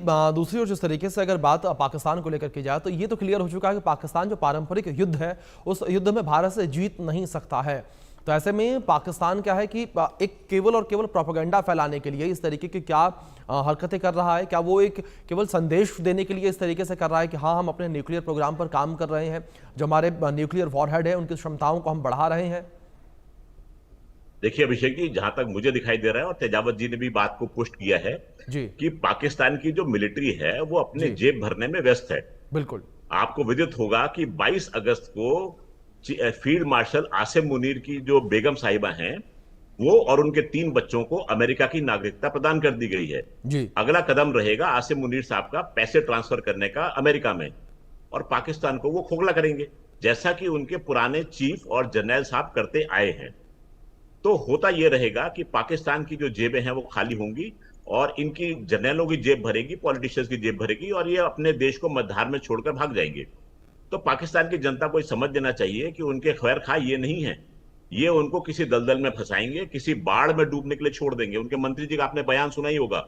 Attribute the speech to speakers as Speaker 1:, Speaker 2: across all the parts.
Speaker 1: दूसरी ओर जिस तरीके से अगर बात पाकिस्तान को लेकर की जाए तो ये तो क्लियर हो चुका है कि पाकिस्तान जो पारंपरिक युद्ध है उस युद्ध में भारत से जीत नहीं सकता है। तो ऐसे में पाकिस्तान क्या है कि एक केवल और केवल प्रोपेगेंडा फैलाने के लिए इस तरीके की क्या हरकतें कर रहा है? क्या वो एक केवल संदेश देने के लिए इस तरीके से कर रहा है कि हाँ हम अपने न्यूक्लियर प्रोग्राम पर काम कर रहे हैं, जो हमारे न्यूक्लियर वॉरहेड है उनकी क्षमताओं को हम बढ़ा रहे हैं?
Speaker 2: देखिए अभिषेक जी, जहां तक मुझे दिखाई दे रहा है और तेजावत जी ने भी बात को पुष्ट किया है
Speaker 1: जी
Speaker 2: कि पाकिस्तान की जो मिलिट्री है वो अपने
Speaker 1: जी
Speaker 2: जेब भरने में व्यस्त है।
Speaker 1: बिल्कुल।
Speaker 2: आपको विदित होगा कि 22 अगस्त को फील्ड मार्शल आसिम मुनीर की जो बेगम साहिबा हैं वो और उनके 3 बच्चों को अमेरिका की नागरिकता प्रदान कर दी गई है।
Speaker 1: जी
Speaker 2: अगला कदम रहेगा आसिम मुनीर साहब का पैसे ट्रांसफर करने का अमेरिका में, और पाकिस्तान को वो खोखला करेंगे जैसा कि उनके पुराने चीफ और जर्नल साहब करते आए हैं। तो होता यह रहेगा कि पाकिस्तान की जो जेबें हैं वो खाली होंगी और इनकी जर्नलों की जेब भरेगी, पॉलिटिशियंस की जेब भरेगी, और ये अपने देश को मझधार में छोड़कर भाग जाएंगे। तो पाकिस्तान की जनता को समझ देना चाहिए कि उनके खैर खा ये नहीं है, ये उनको किसी दलदल में फंसाएंगे, किसी बाढ़ में डूबने के लिए छोड़ देंगे। उनके मंत्री जी का आपने बयान सुना ही होगा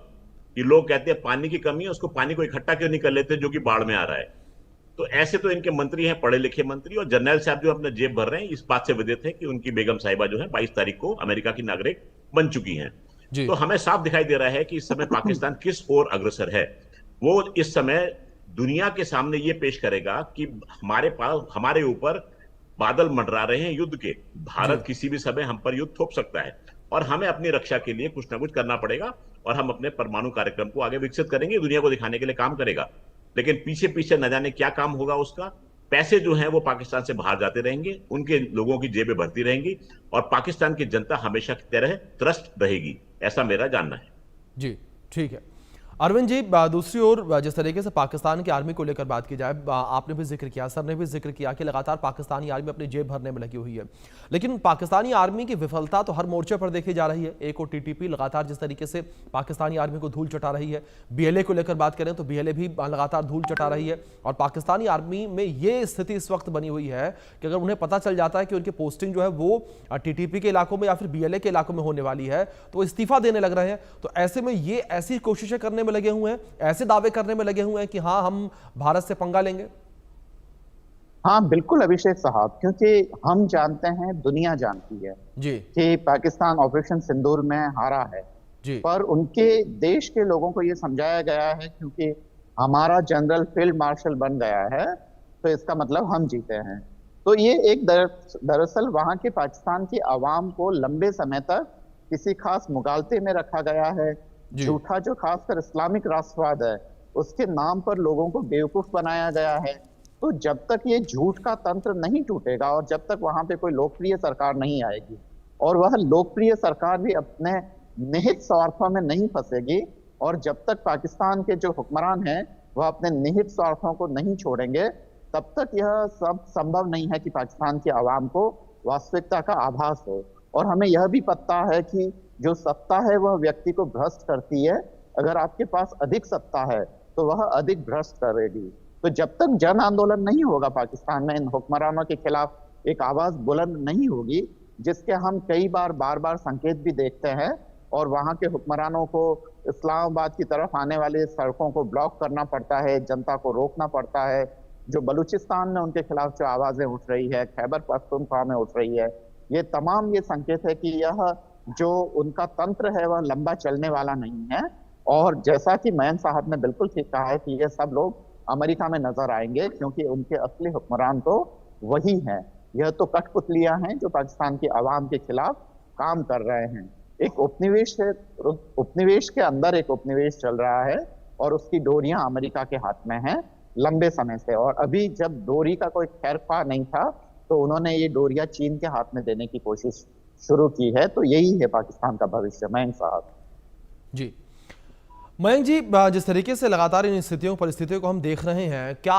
Speaker 2: कि लोग कहते हैं पानी की कमी है, उसको पानी को इकट्ठा क्यों नहीं कर लेते जो कि बाढ़ में आ रहा है। तो ऐसे तो इनके मंत्री हैं, पढ़े लिखे मंत्री, और जर्नल साहब जो अपने जेब भर रहे हैं इस बात से विदित है कि उनकी बेगम साहिबा जो है 22 तारीख को अमेरिका की नागरिक बन चुकी हैं।
Speaker 1: जी
Speaker 2: तो हमें साफ दिखाई दे रहा है कि इस समय पाकिस्तान किस ओर अग्रसर है। वो इस समय दुनिया के सामने ये पेश करेगा कि हमारे पास, हमारे ऊपर बादल मंडरा रहे हैं युद्ध के,
Speaker 1: जी
Speaker 2: भारत किसी भी समय हम पर युद्ध थोप सकता है और हमें अपनी रक्षा के लिए कुछ ना कुछ करना पड़ेगा, और हम अपने परमाणु कार्यक्रम को आगे विकसित करेंगे, दुनिया को दिखाने के लिए काम करेगा। लेकिन पीछे पीछे न जाने क्या काम होगा उसका। पैसे जो हैं वो पाकिस्तान से बाहर जाते रहेंगे, उनके लोगों की जेबें भरती रहेंगी और पाकिस्तान की जनता हमेशा की तरह त्रस्त रहेगी, ऐसा मेरा जानना है।
Speaker 1: जी ठीक है। अरविंद जी, दूसरी ओर जिस तरीके से पाकिस्तान की आर्मी को लेकर बात की जाए, आपने भी जिक्र किया, सर ने भी जिक्र किया कि लगातार पाकिस्तानी आर्मी अपनी जेब भरने में लगी हुई है, लेकिन पाकिस्तानी आर्मी की विफलता तो हर मोर्चे पर देखी जा रही है। एक और टीटीपी लगातार जिस तरीके से पाकिस्तानी आर्मी को धूल चटा रही है, बीएलए को लेकर बात करें तो बीएलए भी लगातार धूल चटा रही है, और पाकिस्तानी आर्मी में ये स्थिति इस वक्त बनी हुई है कि अगर उन्हें पता चल जाता है कि उनकी पोस्टिंग जो है वो टीटीपी के इलाकों में या फिर बीएलए के इलाकों में होने वाली है तो इस्तीफा देने लग रहे हैं। तो ऐसे में ये ऐसी कोशिशें करने में लगे हुए हैं, ऐसे दावे करने में लगे हुए हैं कि हाँ हम भारत से पंगा लेंगे।
Speaker 3: हाँ बिल्कुल अभिषेक साहब, क्योंकि हम जानते हैं, दुनिया जानती है
Speaker 1: जी
Speaker 3: कि पाकिस्तान ऑपरेशन सिंदूर में हारा है,
Speaker 1: जी
Speaker 3: पर उनके देश के लोगों को यह समझाया गया है क्योंकि हमारा जनरल फील्ड मार्शल बन गया है तो इसका मतलब हम जीते हैं। तो ये एक दरअसल वहां के पाकिस्तान की आवाम को लंबे समय तक किसी खास मुगालते में रखा गया है।
Speaker 1: जी
Speaker 3: झूठा जो खासकर इस्लामिक राष्ट्रवाद है उसके नाम पर लोगों को बेवकूफ बनाया गया है। तो जब तक ये झूठ का तंत्र नहीं टूटेगा और जब तक वहां पे कोई लोकप्रिय सरकार नहीं आएगी और वह लोकप्रिय सरकार भी अपने निहित स्वार्थों में नहीं फंसेगी, और जब तक पाकिस्तान के जो हुक्मरान हैं वह अपने निहित स्वार्थों को नहीं छोड़ेंगे, तब तक यह सब संभव नहीं है कि पाकिस्तान की आवाम को वास्तविकता का आभास हो। और हमें यह भी पता है कि जो सत्ता है वह व्यक्ति को भ्रष्ट करती है। अगर आपके पास अधिक सत्ता है तो वह अधिक भ्रष्ट करेगी। तो जब तक जन आंदोलन नहीं होगा पाकिस्तान में, इन हुक्मरानों के खिलाफ एक आवाज बुलंद नहीं होगी, जिसके हम कई बार बार संकेत भी देखते हैं, और वहां के हुक्मरानों को इस्लामाबाद की तरफ आने वाली सड़कों को ब्लॉक करना पड़ता है, जनता को रोकना पड़ता है। जो बलूचिस्तान में उनके खिलाफ जो आवाजें उठ रही है, खैबर पख्तूनख्वा में उठ रही है, ये तमाम ये संकेत है कि यह जो उनका तंत्र है वह लंबा चलने वाला नहीं है। और जैसा कि मयंक साहब ने बिल्कुल ठीक कहा है कि ये सब लोग अमेरिका में नजर आएंगे, क्योंकि उनके असली हुक्मरान तो वही हैं। यह तो कठपुतलियां हैं जो पाकिस्तान की आवाम के खिलाफ काम कर रहे हैं। एक उपनिवेश है, उपनिवेश के अंदर एक उपनिवेश चल रहा है और उसकी डोरियां अमेरिका के हाथ में हैं लंबे समय से। और अभी जब डोरी का कोई खैरख्वाह नहीं था तो उन्होंने ये डोरियां चीन के हाथ में देने की कोशिश शुरू की है। तो यही है पाकिस्तान का भविष्य। मयंक साहब
Speaker 1: जी। मयंक जी, जिस तरीके से लगातार इन स्थितियों परिस्थितियों को हम देख रहे हैं, क्या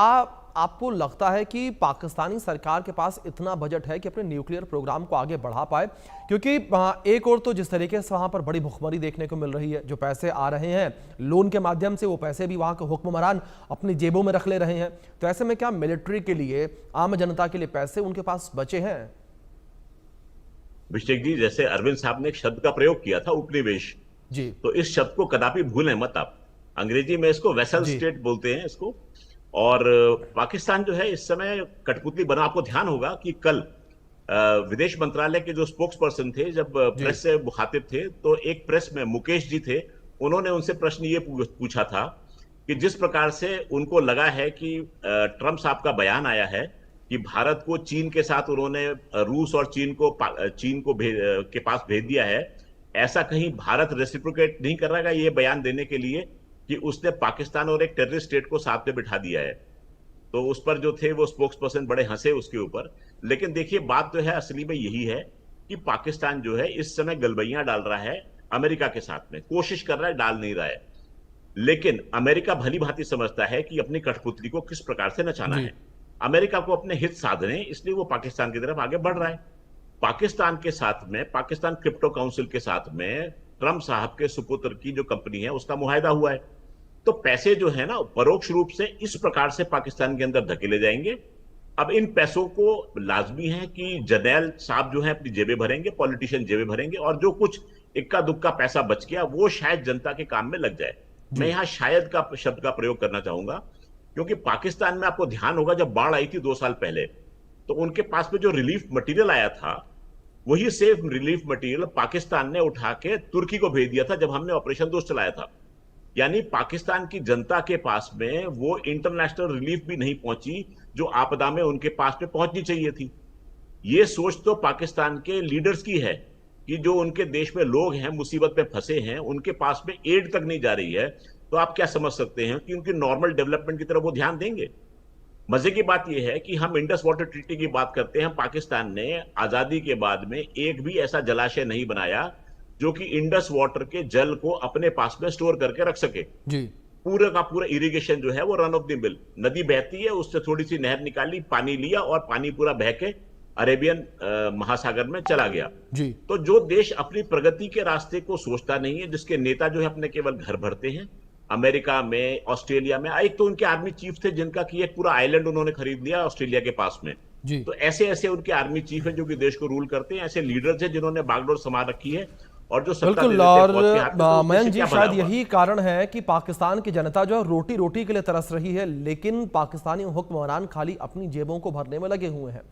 Speaker 1: आपको लगता है कि पाकिस्तानी सरकार के पास इतना बजट है कि अपने न्यूक्लियर प्रोग्राम को आगे बढ़ा पाए? क्योंकि एक और तो जिस तरीके से वहां पर बड़ी भुखमरी देखने को मिल रही है, जो पैसे आ रहे हैं लोन के माध्यम से, वो पैसे भी वहां के हुक्मरान अपनी जेबों में रख ले रहे हैं। तो ऐसे में क्या मिलिट्री के लिए, आम जनता के लिए पैसे उनके पास बचे हैं?
Speaker 2: अभिषेक जी, जैसे अरविंद साहब ने एक शब्द का प्रयोग किया था, उपनिवेश,
Speaker 1: जी
Speaker 2: तो इस शब्द को कदापि भूलें मत आप। अंग्रेजी में इसको वेसल
Speaker 1: जी।
Speaker 2: स्टेट बोलते हैं इसको। और पाकिस्तान जो है इस समय कठपुतली बना। आपको ध्यान होगा कि कल विदेश मंत्रालय के जो स्पोक्स पर्सन थे, जब
Speaker 1: जी।
Speaker 2: प्रेस से मुखातिब थे, तो एक प्रेस में मुकेश जी थे, उन्होंने उनसे प्रश्न ये पूछा था कि जिस प्रकार से उनको लगा है कि ट्रंप साहब का बयान आया है कि भारत को चीन के साथ उन्होंने रूस और चीन को के पास भेज दिया है, ऐसा कहीं भारत रेसिप्रोकेट नहीं कर रहा है ये बयान देने के लिए कि उसने पाकिस्तान और एक टेररिस्ट स्टेट को साथ में बिठा दिया है। तो उस पर जो थे वो स्पोक्स पर्सन बड़े हंसे उसके ऊपर। लेकिन देखिए बात तो है असली में यही है कि पाकिस्तान जो है इस समय गलबैयां डाल रहा है अमेरिका के साथ में, कोशिश कर रहा है, डाल नहीं रहा है। लेकिन अमेरिका भली भांति समझता है कि अपनी कठपुतली को किस प्रकार से नचाना
Speaker 1: जी।
Speaker 2: है। अमेरिका को अपने हित साधने, इसलिए वो पाकिस्तान की तरफ आगे बढ़ रहा है। पाकिस्तान के साथ में, पाकिस्तान क्रिप्टो काउंसिल के साथ में ट्रंप साहब के सुपुत्र की जो कंपनी है उसका मुआहदा हुआ है। तो पैसे जो है ना परोक्ष रूप से इस प्रकार से पाकिस्तान के अंदर धकेले जाएंगे। अब इन पैसों को लाजमी है कि जरनैल साहब जो है अपनी जेबें भरेंगे, पॉलिटिशियन जेबें भरेंगे, और जो कुछ इक्का दुक्का पैसा बच गया वो शायद जनता के काम में लग जाए। मैं यहां शायद का शब्द का प्रयोग करना चाहूंगा, क्योंकि पाकिस्तान में आपको ध्यान होगा जब बाढ़ आई थी 2 साल पहले, तो उनके पास में जो रिलीफ मटेरियल आया था, वही सेम रिलीफ मटेरियल पाकिस्तान ने उठा के तुर्की को भेज दिया था जब हमने ऑपरेशन दोस्त चलाया था। यानी पाकिस्तान की जनता के पास में वो इंटरनेशनल रिलीफ भी नहीं पहुंची जो आपदा में उनके पास में पहुंचनी चाहिए थी। ये सोच तो पाकिस्तान के लीडर्स की है कि जो उनके देश में लोग हैं, मुसीबत में फंसे हैं, उनके पास में एड तक नहीं जा रही है, तो आप क्या समझ सकते हैं कि उनकी नॉर्मल डेवलपमेंट की तरफ वो ध्यान देंगे। मजे की बात यह है कि हम इंडस वाटर ट्रीटी की बात करते हैं, पाकिस्तान ने आजादी के बाद में एक भी ऐसा जलाशय नहीं बनाया जो कि इंडस वाटर के जल को अपने पास में स्टोर करके रख सके।
Speaker 1: जी।
Speaker 2: पूरे का पूरा इरिगेशन जो है वो रन ऑफ द मिल, नदी बहती है, उससे थोड़ी सी नहर निकाली, पानी लिया और पानी पूरा बह के अरेबियन महासागर में चला गया।
Speaker 1: जी।
Speaker 2: तो जो देश अपनी प्रगति के रास्ते को सोचता नहीं है, जिसके नेता जो है अपने केवल घर भरते हैं, अमेरिका में, ऑस्ट्रेलिया में, एक तो उनके आर्मी चीफ थे जिनका कि एक पूरा आइलैंड उन्होंने खरीद लिया ऑस्ट्रेलिया के पास में।
Speaker 1: जी।
Speaker 2: तो ऐसे ऐसे उनके आर्मी चीफ हैं जो कि देश को रूल करते हैं, ऐसे लीडर्स हैं जिन्होंने बागडोर संभाल रखी है, और जो सत्ता
Speaker 1: बिल्कुल।
Speaker 2: दे देते हैं
Speaker 1: और
Speaker 2: फौज के हाथ में, तो
Speaker 1: मयंक
Speaker 2: उससे
Speaker 1: जी,
Speaker 2: क्या
Speaker 1: शायद
Speaker 2: बना हुआ?
Speaker 1: यही कारण है कि पाकिस्तान की जनता जो है रोटी रोटी के लिए तरस रही है, लेकिन पाकिस्तानी हुक्मरान खाली अपनी जेबों को भरने में लगे हुए हैं।